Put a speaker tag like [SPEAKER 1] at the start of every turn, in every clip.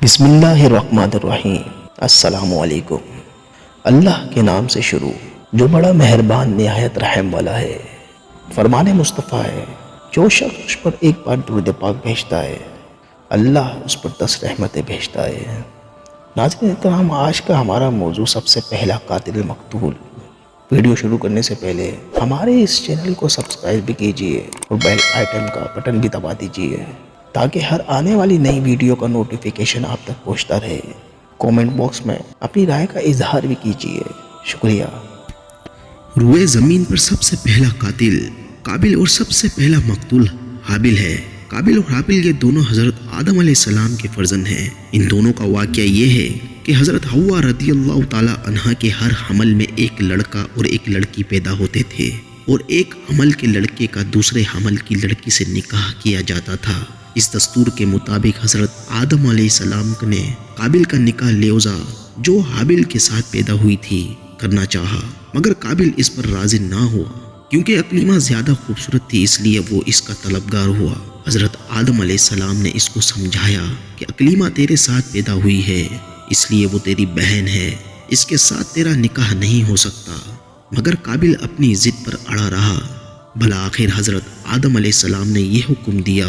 [SPEAKER 1] بسم اللہ الرحمن الرحیم۔ السلام علیکم۔ اللہ کے نام سے شروع جو بڑا مہربان نہایت رحم والا ہے۔ فرمان مصطفیٰ ہے جو شخص اس پر ایک بار درود پاک بھیجتا ہے اللہ اس پر 10 رحمتیں بھیجتا ہے۔ ناظرین کرام، آج کا ہمارا موضوع سب سے پہلا قاتل مقتول۔ ویڈیو شروع کرنے سے پہلے ہمارے اس چینل کو سبسکرائب بھی کیجئے اور بیل آئیکن کا بٹن بھی دبا دیجئے تاکہ ہر آنے والی نئی ویڈیو کا نوٹیفیکیشن آپ تک پہنچتا رہے۔ کومنٹ باکس میں اپنی رائے کا اظہار بھی کیجئے۔ شکریہ۔
[SPEAKER 2] روئے زمین پر سب سے پہلا قاتل قابل اور سب سے پہلا مقتول حابل ہے۔ قابل اور حابل یہ دونوں حضرت آدم علیہ السلام کے فرزند ہیں۔ ان دونوں کا واقعہ یہ ہے کہ حضرت حوا رضی اللہ تعالی عنہا کے ہر حمل میں ایک لڑکا اور ایک لڑکی پیدا ہوتے تھے، اور ایک حمل کے لڑکے کا دوسرے حمل کی لڑکی سے نکاح کیا جاتا تھا۔ اس دستور کے مطابق حضرت آدم علیہ السلام نے قابل کا نکاح لیوزا جو حابل کے ساتھ پیدا ہوئی تھی کرنا چاہا، مگر قابل اس پر راضی نہ ہوا کیونکہ اقلیمہ زیادہ خوبصورت تھی، اس لیے وہ اس کا طلبگار ہوا۔ حضرت آدم علیہ السلام نے اس کو سمجھایا کہ اقلیمہ تیرے ساتھ پیدا ہوئی ہے، اس لیے وہ تیری بہن ہے، اس کے ساتھ تیرا نکاح نہیں ہو سکتا، مگر قابل اپنی ضد پر اڑا رہا۔ بالآخر حضرت آدم علیہ السلام نے یہ حکم دیا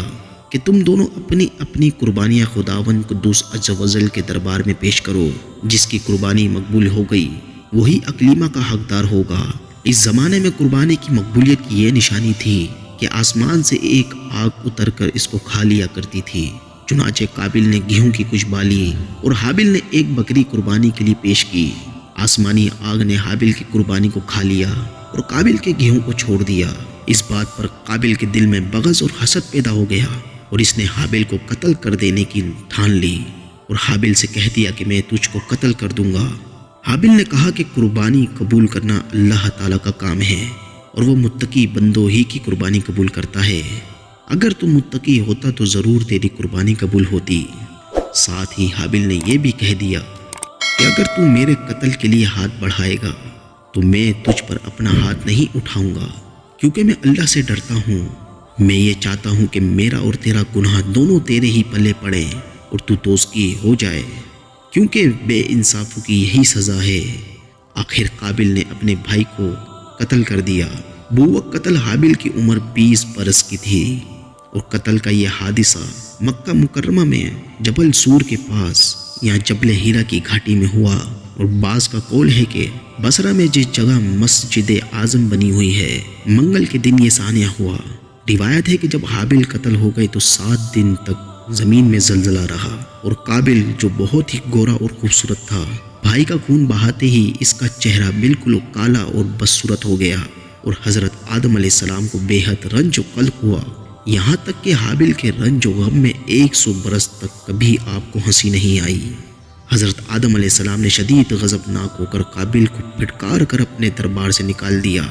[SPEAKER 2] کہ تم دونوں اپنی اپنی قربانیاں خداوند قدوس عز و جل کے دربار میں پیش کرو، جس کی قربانی مقبول ہو گئی وہی اقلیمہ کا حقدار ہوگا۔ اس زمانے میں قربانی کی مقبولیت کی یہ نشانی تھی کہ آسمان سے ایک آگ اتر کر اس کو کھا لیا کرتی تھی۔ چنانچہ قابل نے گیہوں کی کچھ بالی اور حابل نے ایک بکری قربانی کے لیے پیش کی۔ آسمانی آگ نے حابل کی قربانی کو کھا لیا اور قابل کے گیہوں کو چھوڑ دیا۔ اس بات پر قابل کے دل میں بغض اور حسد پیدا ہو گیا اور اس نے حابل کو قتل کر دینے کی ٹھان لی اور حابل سے کہہ دیا کہ میں تجھ کو قتل کر دوں گا۔ حابل نے کہا کہ قربانی قبول کرنا اللہ تعالیٰ کا کام ہے اور وہ متقی بندوں ہی کی قربانی قبول کرتا ہے۔ اگر تم متقی ہوتا تو ضرور تیری قربانی قبول ہوتی۔ ساتھ ہی حابل نے یہ بھی کہہ دیا کہ اگر تم میرے قتل کے لیے ہاتھ بڑھائے گا تو میں تجھ پر اپنا ہاتھ نہیں اٹھاؤں گا، کیونکہ میں اللہ سے ڈرتا ہوں۔ میں یہ چاہتا ہوں کہ میرا اور تیرا گناہ دونوں تیرے ہی پلے پڑے اور تو دوزخی ہو جائے، کیونکہ بے انصافوں کی یہی سزا ہے۔ آخر قابل نے اپنے بھائی کو قتل کر دیا۔ بوقت قتل حابل کی عمر 20 برس کی تھی، اور قتل کا یہ حادثہ مکہ مکرمہ میں جبل سور کے پاس یہاں جبل ہیرا کی گھاٹی میں ہوا، اور بعض کا قول ہے کہ بصرہ میں جس جگہ مسجد اعظم بنی ہوئی ہے منگل کے دن یہ سانحہ ہوا۔ روایت ہے کہ جب حابل قتل ہو گئے تو 7 دن تک زمین میں زلزلہ رہا، اور قابل جو بہت ہی گورا اور خوبصورت تھا بھائی کا خون بہاتے ہی اس کا چہرہ بالکل کالا اور بدصورت ہو گیا، اور حضرت آدم علیہ السلام کو بے حد رنج و قلق ہوا، یہاں تک کہ حابل کے رنج و غم میں 100 برس تک کبھی آپ کو ہنسی نہیں آئی۔ حضرت آدم علیہ السلام نے شدید غضبناک ہو کر قابل کو پھٹکار کر اپنے دربار سے نکال دیا،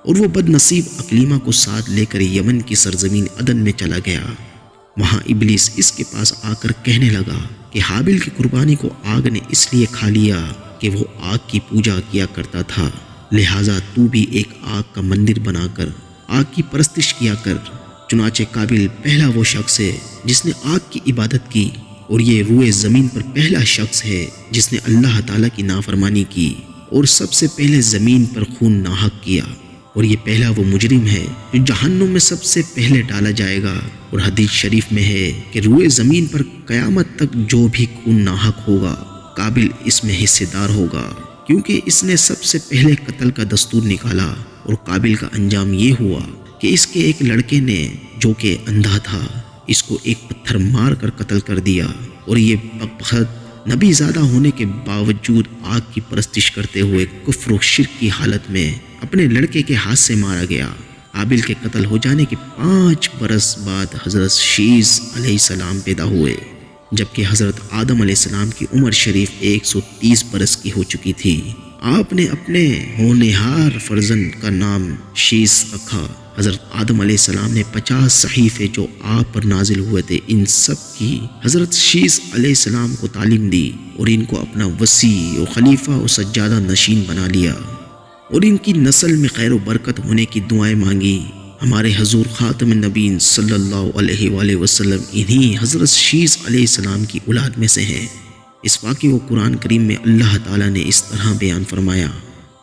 [SPEAKER 2] اور وہ بد نصیب اقلیمہ کو ساتھ لے کر یمن کی سرزمین عدن میں چلا گیا۔ وہاں ابلیس اس کے پاس آ کر کہنے لگا کہ حابل کی قربانی کو آگ نے اس لیے کھا لیا کہ وہ آگ کی پوجا کیا کرتا تھا، لہٰذا تو بھی ایک آگ کا مندر بنا کر آگ کی پرستش کیا کر۔ چنانچہ قابل پہلا وہ شخص ہے جس نے آگ کی عبادت کی، اور یہ روئے زمین پر پہلا شخص ہے جس نے اللہ تعالیٰ کی نافرمانی کی اور سب سے پہلے زمین پر خون ناحق کیا، اور یہ پہلا وہ مجرم ہے جو جہنم میں سب سے پہلے ڈالا جائے گا۔ اور حدیث شریف میں ہے کہ روئے زمین پر قیامت تک جو بھی خون ناحق ہوگا قابل اس میں حصے دار ہوگا، کیونکہ اس نے سب سے پہلے قتل کا دستور نکالا، اور قابل کا انجام یہ ہوا کہ اس کے ایک لڑکے نے جو کہ اندھا تھا اس کو ایک پتھر مار کر قتل کر دیا، اور یہ بدبخت نبی زادہ ہونے کے باوجود آگ کی پرستش کرتے ہوئے کفر و شرک کی حالت میں اپنے لڑکے کے ہاتھ سے مارا گیا۔ حابل کے قتل ہو جانے کے 5 برس بعد حضرت شیث علیہ السلام پیدا ہوئے، جبکہ حضرت آدم علیہ السلام کی عمر شریف 130 برس کی ہو چکی تھی۔ آپ نے اپنے ہونہار فرزند کا نام شیث رکھا۔ حضرت آدم علیہ السلام نے 50 صحیفے جو آپ پر نازل ہوئے تھے ان سب کی حضرت شیث علیہ السلام کو تعلیم دی، اور ان کو اپنا وصی و خلیفہ و سجادہ نشین بنا لیا، اور ان کی نسل میں خیر و برکت ہونے کی دعائیں مانگی۔ ہمارے حضور خاتم النبیین صلی اللہ علیہ وآلہ وسلم انہی حضرت شیث علیہ السلام کی اولاد میں سے ہیں۔ اس واقعے کو قرآن کریم میں اللہ تعالیٰ نے اس طرح بیان فرمایا،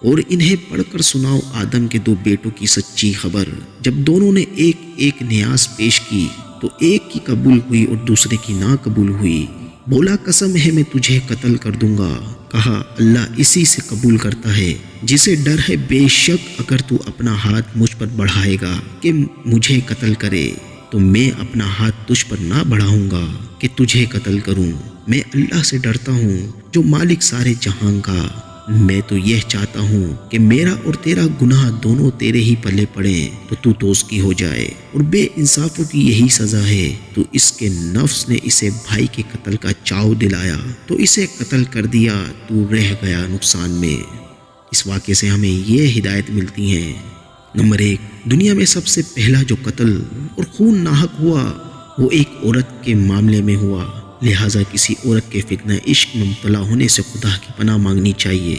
[SPEAKER 2] اور انہیں پڑھ کر سناؤ آدم کے دو بیٹوں کی سچی خبر، جب دونوں نے ایک ایک نیاز پیش کی تو ایک کی قبول ہوئی اور دوسرے کی نہ قبول ہوئی۔ بولا قسم ہے میں تجھے قتل کر دوں گا، کہا اللہ اسی سے قبول کرتا ہے جسے ڈر ہے، بے شک اگر تو اپنا ہاتھ مجھ پر بڑھائے گا کہ مجھے قتل کرے تو میں اپنا ہاتھ تجھ پر نہ بڑھاؤں گا کہ تجھے قتل کروں۔ میں اللہ سے ڈرتا ہوں جو مالک سارے جہاں کا، میں تو یہ چاہتا ہوں کہ میرا اور تیرا گناہ دونوں تیرے ہی پلے پڑیں تو دوزخی ہو جائے، اور بے انصافوں کی یہی سزا ہے۔ تو اس کے نفس نے اسے بھائی کے قتل کا چاؤ دلایا تو اسے قتل کر دیا، تو رہ گیا نقصان میں۔ اس واقعے سے ہمیں یہ ہدایت ملتی ہے، نمبر 1، دنیا میں سب سے پہلا جو قتل اور خون ناحق ہوا وہ ایک عورت کے معاملے میں ہوا، لہٰذا کسی عورت کے فتنہ عشق میں مبتلا ہونے سے خدا کی پناہ مانگنی چاہیے۔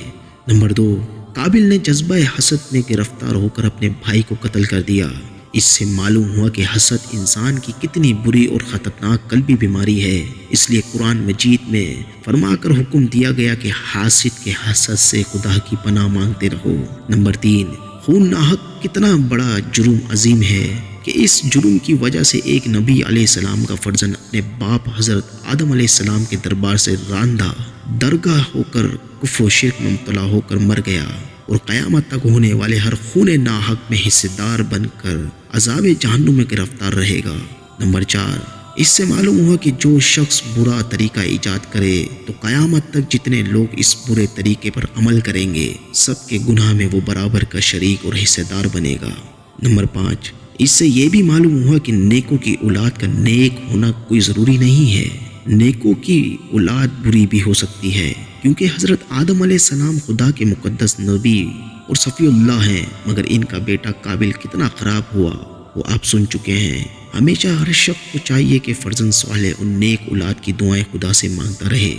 [SPEAKER 2] نمبر 2، قابل نے جذبہ حسد میں گرفتار ہو کر اپنے بھائی کو قتل کر دیا۔ اس سے معلوم ہوا کہ حسد انسان کی کتنی بری اور خطرناک قلبی بیماری ہے، اس لیے قرآن مجید میں فرما کر حکم دیا گیا کہ حاسد کے حسد سے خدا کی پناہ مانگتے رہو۔ نمبر 3، خون ناحق کتنا بڑا جرم عظیم ہے کہ اس جرم کی وجہ سے ایک نبی علیہ السلام کا فرزند اپنے باپ حضرت آدم علیہ السلام کے دربار سے راندہ درگاہ ہو کر کفر و شرک میں مبتلا ہو کر مر گیا، اور قیامت تک ہونے والے ہر خون ناحق میں حصے دار بن کر عذاب جہنم میں گرفتار رہے گا۔ نمبر 4، اس سے معلوم ہوا کہ جو شخص برا طریقہ ایجاد کرے تو قیامت تک جتنے لوگ اس برے طریقے پر عمل کریں گے سب کے گناہ میں وہ برابر کا شریک اور حصے دار بنے گا۔ نمبر 5، اس سے یہ بھی معلوم ہوا کہ نیکوں کی اولاد کا نیک ہونا کوئی ضروری نہیں ہے، نیکوں کی اولاد بری بھی ہو سکتی ہے، کیونکہ حضرت آدم علیہ السلام خدا کے مقدس نبی اور صفی اللہ ہیں، مگر ان کا بیٹا قابل کتنا خراب ہوا وہ آپ سن چکے ہیں۔ ہمیشہ ہر شخص کو چاہیے کہ فرزند صالح اور نیک اولاد کی دعائیں خدا سے مانگتا رہے۔